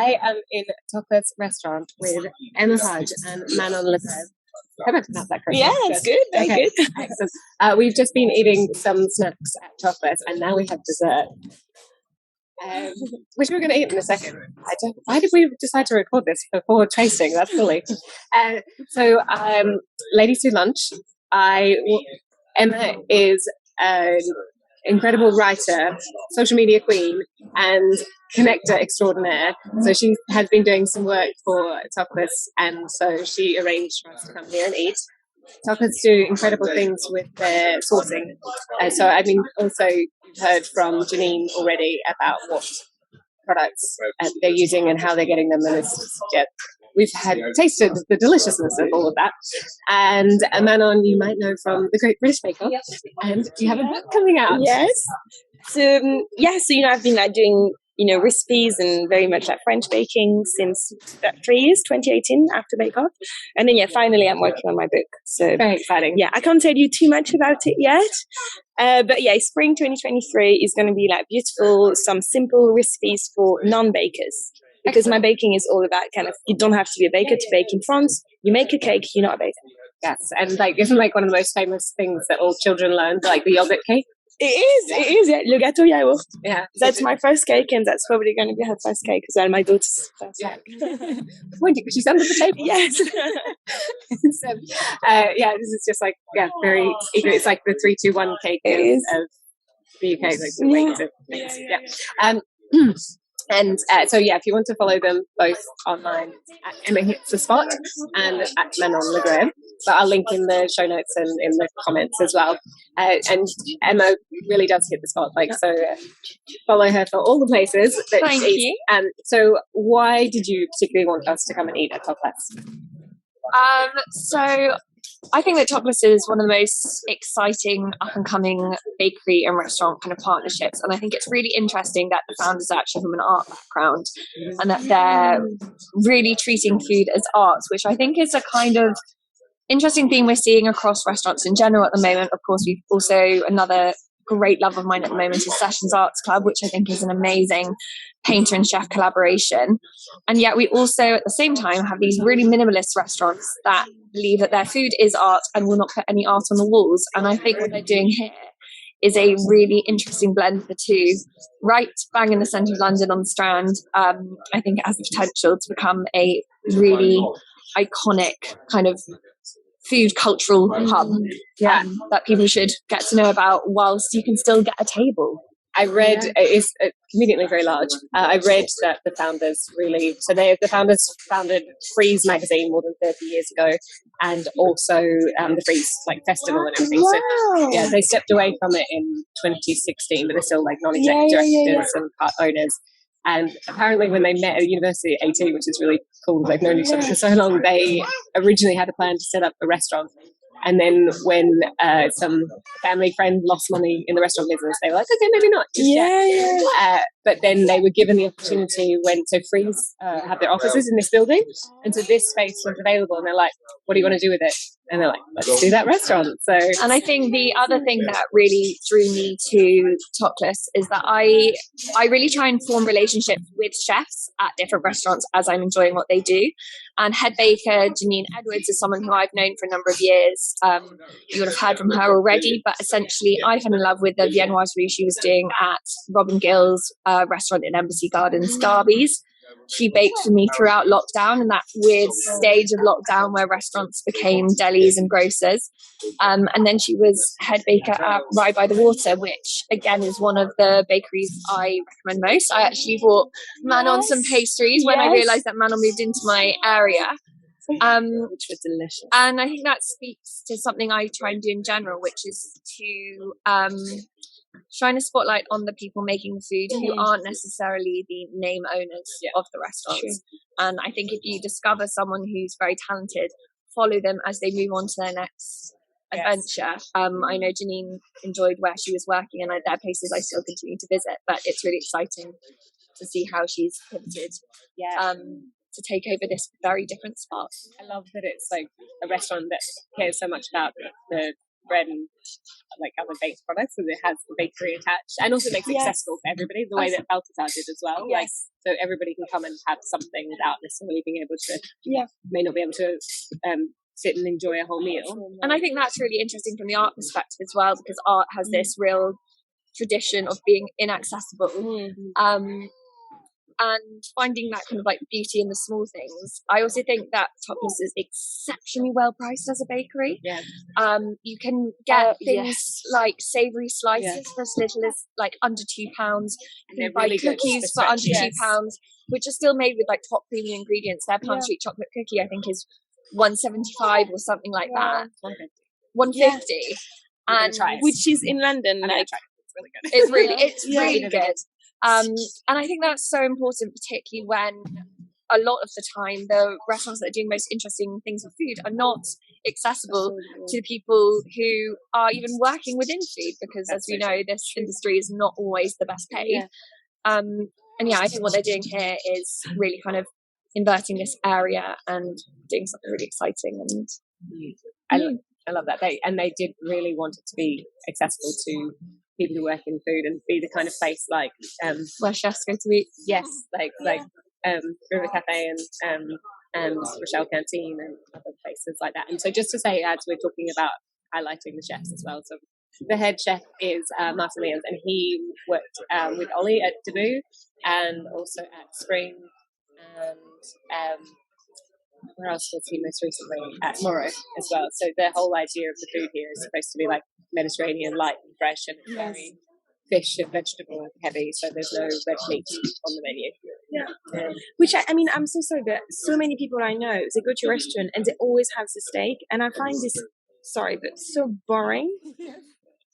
I am in Toklas Restaurant with Emma Pudge and Manon La Greve. Have I pronounced that correctly? Yeah, that's good. Very good. Excellent. We've just been eating some snacks at Toklas, and now we have dessert, which we're going to eat in a second. Why did we decide to record this before tasting? That's silly. So, ladies do lunch. Emma is an incredible writer, social media queen, and connector extraordinaire. So she has been doing some work for Toklas, and so she arranged for us to come here and eat. Toklas do incredible things with their sourcing. So I mean, also you've heard from Janine already about what products they're using and how they're getting them. And we've tasted the deliciousness of all of that. And Manon, you might know from the Great British Bake Off, and you have a book coming out. Yes. So I've been doing recipes and very much French baking since about 3 years, 2018 after Bake Off, and then finally I'm working on my book. So very exciting. Yeah, I can't tell you too much about it yet, but spring 2023 is going to be beautiful, some simple recipes for non-bakers. Because my baking is all about you don't have to be a baker to bake in France. You make a cake, you're not a baker. Yes, and isn't one of the most famous things that all children learn, the yogurt cake? It is, yeah. Le gâteau yaourt. Yeah. That's my first cake, and that's probably going to be her first cake as well, my daughter's first cake. Pointing, because she's under the table. Yes. So, this is just very, it's like the 3-2-1 cake of the UK, the weight of things. Yeah. And if you want to follow them both online, at Emma Hits the Spot and at Manon La Greve, but I'll link in the show notes and in the comments as well. And Emma really does hit the spot, so follow her for all the places that Thank she eats. you. So why did you particularly want us to come and eat at Toklas? So I think that Toklas is one of the most exciting up-and-coming bakery and restaurant kind of partnerships, and I think it's really interesting that the founders are actually from an art background and that they're really treating food as art, which I think is a kind of interesting theme we're seeing across restaurants in general at the moment. Of course, we've also, another great love of mine at the moment is Sessions Arts Club, which I think is an amazing painter and chef collaboration. And yet we also at the same time have these really minimalist restaurants that believe that their food is art and will not put any art on the walls. And I think what they're doing here is a really interesting blend of the two, right bang in the centre of London on the Strand. I think it has the potential to become a really iconic kind of food cultural hub that people should get to know about whilst you can still get a table. I read, it's conveniently very large. I read that the founders the founders founded Freeze magazine more than 30 years ago, and also the Freeze festival and everything. Wow. So they stepped away from it in 2016, but they're still non-executive directors and part owners. And apparently when they met at university at 18, which is really cool, they've known each other for so long, they originally had a plan to set up a restaurant. And then when some family friend lost money in the restaurant business, they were like, okay, maybe not. But then they were given the opportunity when Freeze have their offices in this building. And so this space was available. And they're like, what do you want to do with it? And they're like, let's do that restaurant. And I think the other thing that really drew me to Toklas is that I really try and form relationships with chefs at different restaurants as I'm enjoying what they do. And head baker Janine Edwards is someone who I've known for a number of years. You would have heard from her already, but essentially I fell in love with the viennoiserie she was doing at Robin Gill's restaurant in Embassy Gardens, Derby's. She baked for me throughout lockdown, and that weird stage of lockdown where restaurants became delis and grocers. And then she was head baker at Rye by the Water, which again is one of the bakeries I recommend most. I actually bought Manon some pastries when I realised that Manon moved into my area. Which was delicious. And I think that speaks to something I try and do in general, which is to shine a spotlight on the people making the food who aren't necessarily the name owners of the restaurants. True. And I think if you discover someone who's very talented, follow them as they move on to their next adventure. I know Janine enjoyed where she was working, and there are places I still continue to visit, but it's really exciting to see how she's pivoted to take over this very different spot. I love that it's a restaurant that cares so much about the bread and like other baked products, and it has the bakery attached, and also makes it accessible for everybody, the way that Balthazar did as well. Like, so everybody can come and have something without necessarily being able to, may not be able to sit and enjoy a whole meal. And I think that's really interesting from the art perspective as well, because art has this real tradition of being inaccessible. And finding that kind of like beauty in the small things. I also think that Toklas is exceptionally well priced as a bakery. You can get things like savoury slices for as little as like under £2. You can buy really cookies for under £2, which are still made with like top premium ingredients. Their Palm Street chocolate cookie, I think, is £1.75 or something like that. £1.50, and which is in London. Like, it's really good. It's really good. And I think that's so important, particularly when a lot of the time the restaurants that are doing most interesting things with food are not accessible to the people who are even working within food, because as we know, this industry is not always the best paid. And I think what they're doing here is really kind of inverting this area and doing something really exciting. And I love that. They did really want it to be accessible to people who work in food and be the kind of place like where chefs go to eat. Yes, like River Cafe and Rochelle Canteen and other places like that. And so just to say, as we're talking about highlighting the chefs as well, so the head chef is Martin Leons, and he worked with Ollie at Debut and also at Spring, and where else was he most recently? At Morrow as well. So the whole idea of the food here is supposed to be like Mediterranean, light and fresh, and very fish and vegetable heavy. So there's no red meat on the menu. Which I mean, I'm so sorry, but so many people I know, they go to a restaurant and they always have the steak, and I find this but so boring.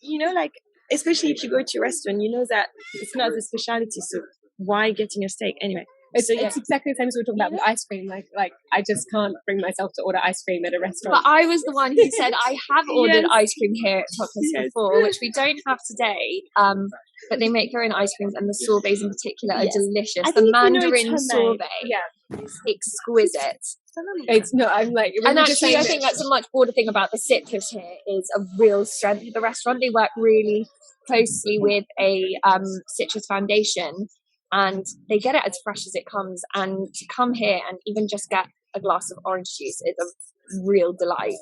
You know, like, especially if you go to a restaurant, you know that it's not the speciality, so why getting a steak anyway? It's exactly the same as we were talking about with ice cream. Like I just can't bring myself to order ice cream at a restaurant. But I was the one who said I have ordered ice cream here at Toklas before, which we don't have today. But they make their own ice creams, and the sorbets in particular are delicious. The Mandarin sorbet is exquisite. It's no, I'm like, and actually, I think that's a much broader thing about the citrus here is a real strength of the restaurant. They work really closely with a citrus foundation, and they get it as fresh as it comes. And to come here and even just get a glass of orange juice is a real delight.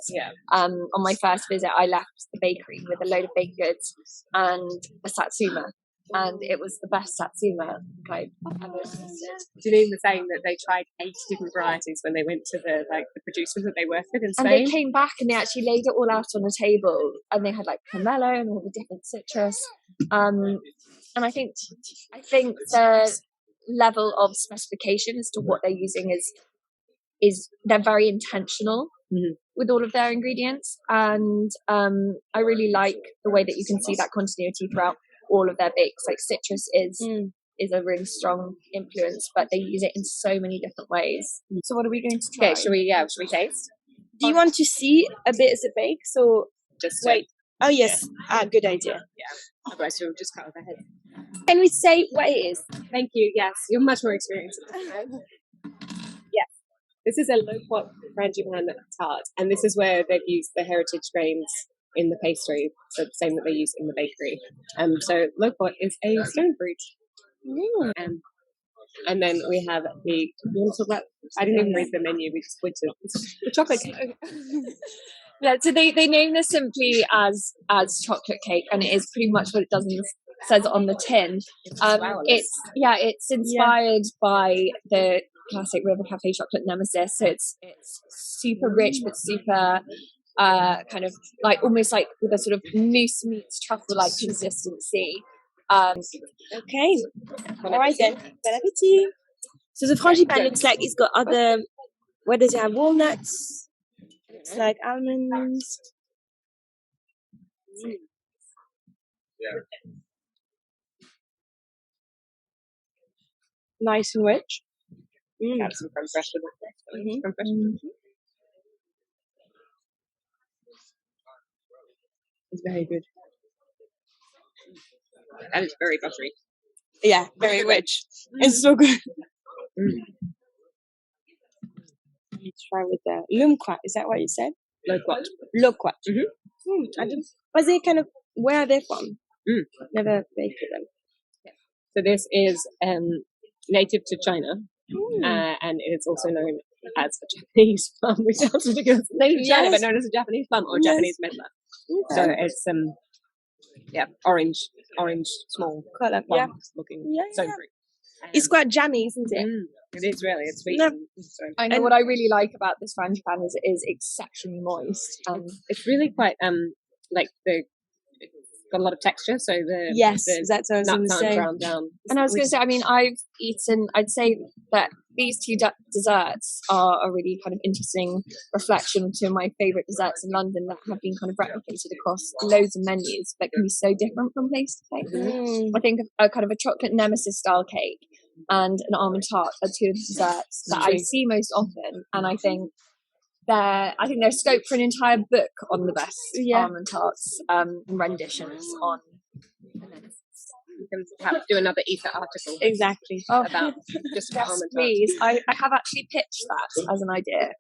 On my first visit, I left the bakery with a load of baked goods and a satsuma, and it was the best satsuma I've ever tasted. Janine was saying that they tried 8 different varieties when they went to the producers that they worked with in Spain. And they came back and they actually laid it all out on the table, and they had like pomelo and all the different citrus. And I think the level of specification as to what they're using is they're very intentional with all of their ingredients, and I really like the way that you can see that continuity throughout all of their bakes. Like citrus is a really strong influence, but they use it in so many different ways. So what are we going to try? Okay, should we taste? Do you want to see a bit of the bake? So just wait. Oh yes, good idea. Otherwise we'll just cut off our head. Can we say what it is? Thank you. Yes, you're much more experienced in this. Yes, this is a low-pot frangipane tart, and this is where they've used the heritage grains in the pastry, so the same that they use in the bakery. So low-pot is a stone fruit. And then we have you want to talk about? I didn't even read the menu. We just went to the chocolate cake. Yeah, so they name this simply as chocolate cake, and it is pretty much what it says on the tin. It's inspired by the classic River Cafe chocolate nemesis. So it's super rich but super kind of like almost like with a sort of mousse meets truffle like consistency. Okay, all right then. Bon appetit. So the frangipane looks like it's got other. What does it have? Walnuts. It's like almonds. Nice and rich. Got some creme fraiche with it. Creme fraiche. It's very good. And it's very buttery. Yeah, very rich. It's so good. Let's try with the lumquat. Is that what you said? Loquat. Loquat. I don't. Was they kind of where are they from? Mm. Never baked with them. So this is native to China, and it is also known as a Japanese plum, which sounds ridiculous. Native to China, but known as a Japanese plum or Japanese medlar. So it's orange, small Colour. plums looking so fruit. It's quite jammy, isn't it? It is really. It's sweet. No. I know what I really like about this frangipane is it is exceptionally moist. It's really quite like it's got a lot of texture, so the that's what I was going to nuts say. aren't ground down. And I was going to say, I mean, I'd say that these two desserts are a really kind of interesting reflection to my favourite desserts in London that have been kind of replicated across loads of menus, but can be so different from place to place. I think a kind of a chocolate nemesis style cake and an almond tart are two of the desserts that I see most often, and I think there's scope for an entire book on the best almond tarts and renditions on. You can perhaps do another Ether article. Exactly. About just yes, almond tarts. please. I have actually pitched that as an idea.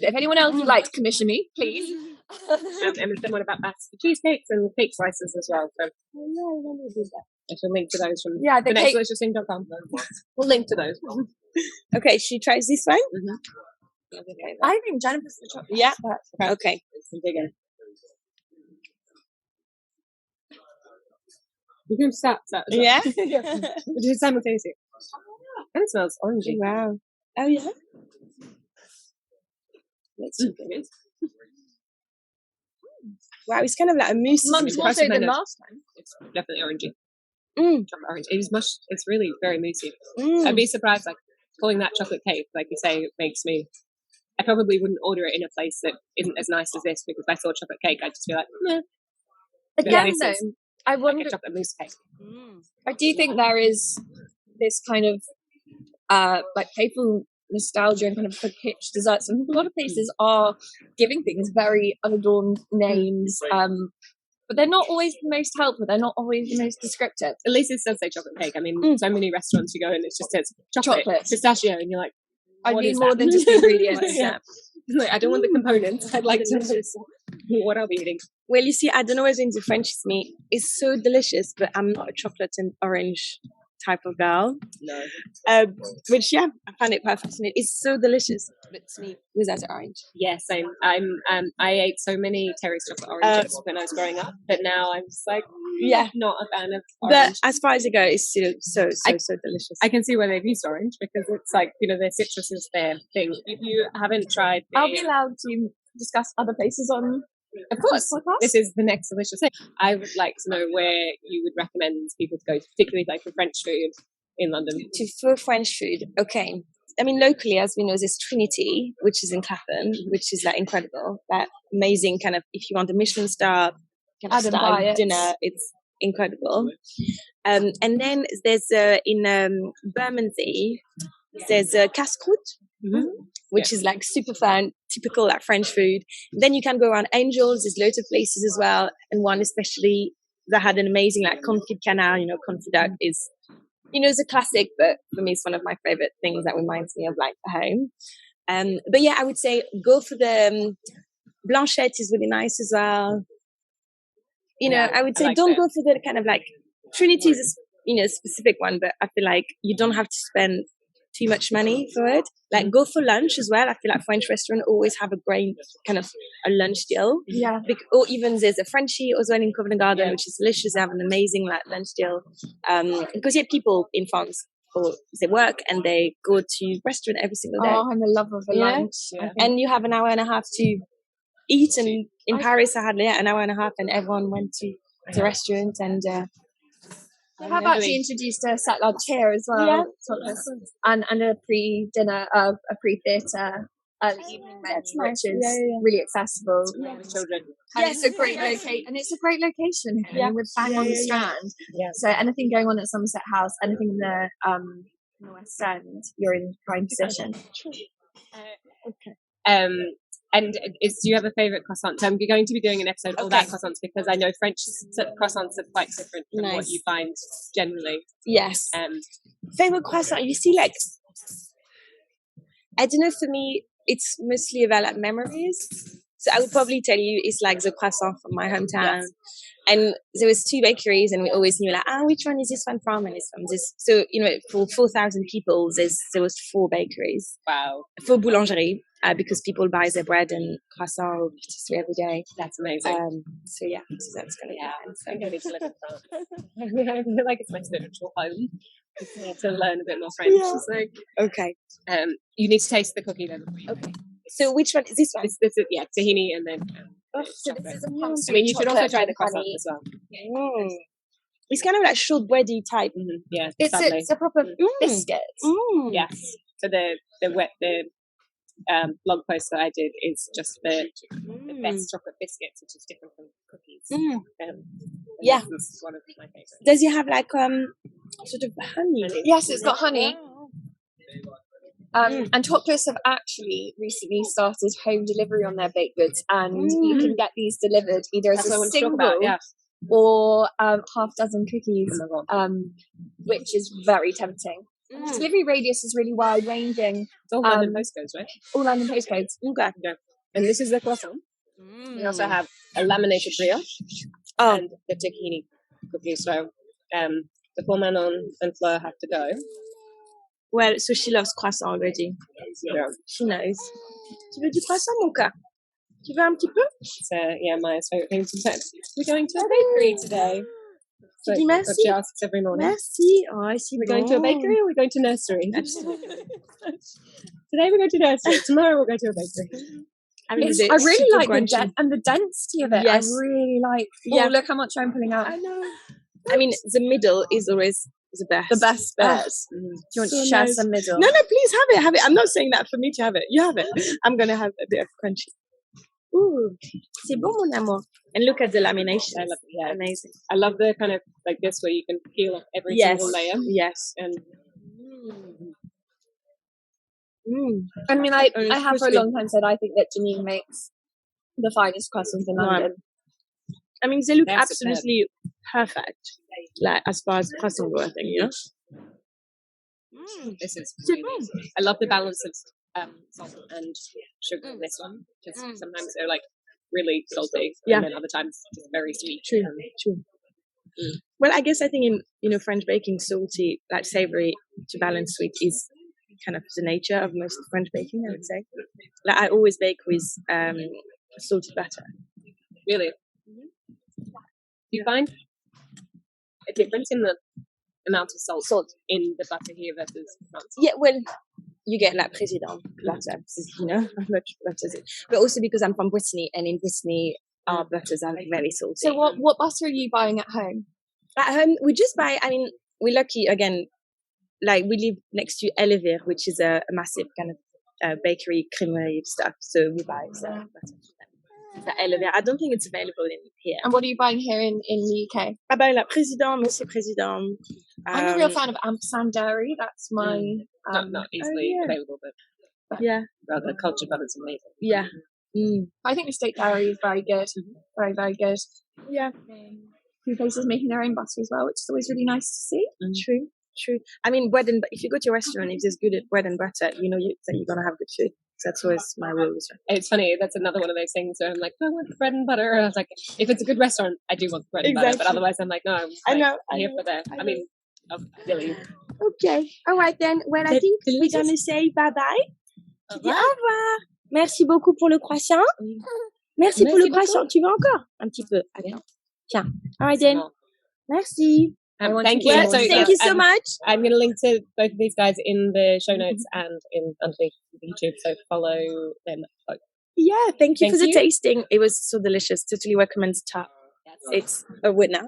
If anyone else would like to commission me, please. And someone about that for cheesecakes and cake slices as well. So I shall link to those from the nextdeliciousthing.com. We'll link to those. Okay, she tries this one. I think Jennifer's the chocolate. Yeah. Okay. Some digging. You can start that as well. Yeah. Which is simultaneously. And it smells orangey. Wow. Oh yeah. Let's see. Wow, it's kind of like a mousse. Much more so than last time. It's definitely orangey. Chocolate orange. It is much. It's really very moussey. I'd be surprised, like calling that chocolate cake, like you say, makes me. I probably wouldn't order it in a place that isn't as nice as this, because if I saw chocolate cake, I'd just be like, meh. Again, though, I wonder. Like a chocolate mousse cake. I do think there is this kind of like playful nostalgia and kind of kitsch desserts, and a lot of places are giving things very unadorned names, but they're not always the most helpful. They're not always the most descriptive. At least it does say chocolate cake. I mean, so many restaurants you go and it just says chocolate, pistachio, and you're like, I need more than just the ingredients. Like, I don't want the components. I'd like to know what I'll be eating. Well, you see, I don't know whether it's French meat. It's so delicious, but I'm not a chocolate and orange type of girl. No. Which I find it quite fascinating. It's so delicious, but to me, without orange. Yeah, same. I ate so many Terry's chocolate oranges when I was growing up, but now I'm just like, not a fan of orange. But as far as it goes, it's still so delicious. I can see why they've used orange, because it's like, their citrus is their thing. If you haven't tried, I'll be allowed to discuss other places on. Of course, this is the next delicious thing. I would like to know where you would recommend people to go, particularly like for French food in London. For French food, okay. I mean, locally, as we know, there's Trinity, which is in Clapham, which is like incredible. That amazing kind of, if you want a Michelin star kind of style dinner, it's incredible. And then there's in Bermondsey, there's casse-croûte, which is like super fun, typical like French food. Then you can go around Angels. There's loads of places as well, and one especially that had an amazing like confit canard. Confit duck is, it's a classic, but for me, it's one of my favorite things that reminds me of like home. But yeah, I would say go for the Blanchette is really nice as well. I would say like don't go for the kind of like Trinity is a specific one, but I feel like you don't have to spend too much money for it. Like go for lunch as well. I feel like French restaurants always have a great kind of a lunch deal. Yeah. Or even there's a Frenchie as well in Covent Garden, which is delicious. They have an amazing like lunch deal. Because you have people in France they work and they go to restaurant every single day. Oh, I'm a lover of a lunch. Yeah. And you have an hour and a half to eat. And in Paris, I had an hour and a half, and everyone went to the restaurant and. I have actually introduced a set lunch here as well, and a pre-dinner, a pre-theatre evening menu, which is really accessible with children. And it's a great location, and it's a great location here with bang on the Strand. So anything going on at Somerset House, anything in the West End, you're in prime position. And do you have a favourite croissant? So I'm going to be doing an episode all about croissants, because I know French croissants are quite different from what you find generally. Yes. Favourite croissant? You see, like, I don't know, for me, it's mostly about like memories. So I would probably tell you it's like the croissant from my hometown. Yes. And there was 2 bakeries, and we always knew like, which one is this one from? And it's from this. So, for 4,000 people, there was 4 bakeries. Wow. 4 boulangeries, because people buy their bread and croissant or patisserie every day. That's amazing. So that's going to be fun. I'm going to live in France. I feel like it's my spiritual home. To learn a bit more French. Yeah. So, okay. You need to taste the cookie then. Okay. So which one is this one? This is tahini and then so this is I mean, you should also try the croissant as well. It's kind of like shortbready type. Mm-hmm. Yeah, it's a proper biscuit. Yes. So the blog post that I did is just the best chocolate biscuits, which is different from cookies. Yeah, this is one of my favorites. Does it have like sort of honey? Yes, it's got honey. And Toklas have actually recently started home delivery on their baked goods, and you can get these delivered either as a single or half dozen cookies, which is very tempting. The delivery radius is really wide ranging. It's all London postcodes, right? All London postcodes. Okay. Yeah. And this is the croissant. We also have a laminated brioche and the tahini cookie. So before Manon and Fleur have to go. Well, so she loves croissant already. Yeah. She knows. Tu veux du croissant, mon cas? Tu veux un petit peu? It's Maya's favourite thing to say. We're going to a bakery today. So dis merci. She asks every morning. Merci. Oh, I see. We're going to a bakery or we're going to nursery? Today we're going to nursery. Tomorrow we'll go to a bakery. I really like the density of it. Yes. I really like. Look how much I'm pulling out. I know. I mean, the middle is always the best. The best bit. Do you want to share some middle? No, please have it. I'm not saying that for me to have it. You have it. I'm going to have a bit of crunchy. Ooh, c'est bon, mon amour. And look at the lamination. I love it. Yeah. Amazing. I love the kind of like this where you can peel off every single layer. Yes. And I mean, I have for a long time said I think that Janine makes the finest croissants in London. I mean, they look absolutely perfect, like as far as croissant go, I think, This is really I love the balance of salt and sugar in this one, because sometimes they're like really salty, and then other times just very sweet. True. Well, I guess I think in French baking, salty, like savory to balance sweet is kind of the nature of most French baking, I would say. Like I always bake with salted butter. Really? Do you find a difference in the amount of salt in the butter here versus France? Yeah, well, you get like Président butter, how much butter is it? But also because I'm from Brittany, and in Brittany, our butters are very salty. So what butter are you buying at home? At home, we just buy, I mean, we're lucky, again, like we live next to Lagrève, which is a massive kind of bakery, creamery stuff. So we buy the butter. I don't think it's available in here. And what are you buying here in the UK? I buy la Président, Monsieur Président. I'm a real fan of Ampersand Dairy. That's my not easily available, but the culture butter's amazing. Yeah. I think the State Dairy is very good. Very, very good. Yeah. Few places making their own butter as well, which is always really nice to see. True. I mean, if you go to a restaurant, if there's good at bread and butter, that you're gonna have good food. That's always my rule. It's funny. That's another one of those things where I'm like, I want bread and butter. And I was like, if it's a good restaurant, I do want bread and butter. But otherwise, I'm like, no, I'm here for that. I mean, really. Okay. All right then. Well, I think we're gonna say bye bye. Au revoir. Merci beaucoup pour le croissant. Merci pour le croissant. Tu veux encore un petit peu? Attends. Tiens. All right then. Merci. Thank you. Thank you so much. I'm going to link to both of these guys in the show notes and underneath YouTube, so follow them both. Yeah, thank you for the tasting. It was so delicious. Totally recommend the top. It's a winner.